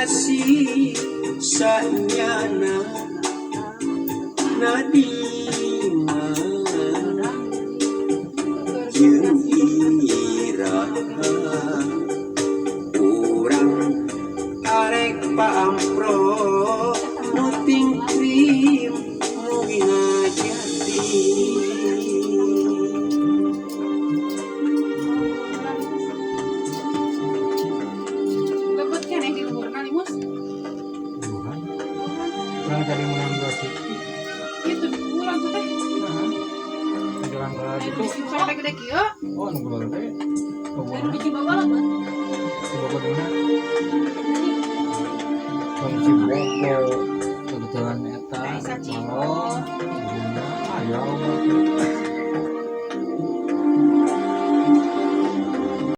kasih sanyana nadima jeung iraha urang arek paampro nuting krim mugi ngajati Lebut kan yang di luhur kali mus. Orang tadi menang 2 sih. Itu di bulan tuh teh. Jalan ke Ayo itu. di sampai gede kieu. Oh, nunggu dulu teh. Baru bikin babalak kan. Coba kau dengar. Kongsi beko.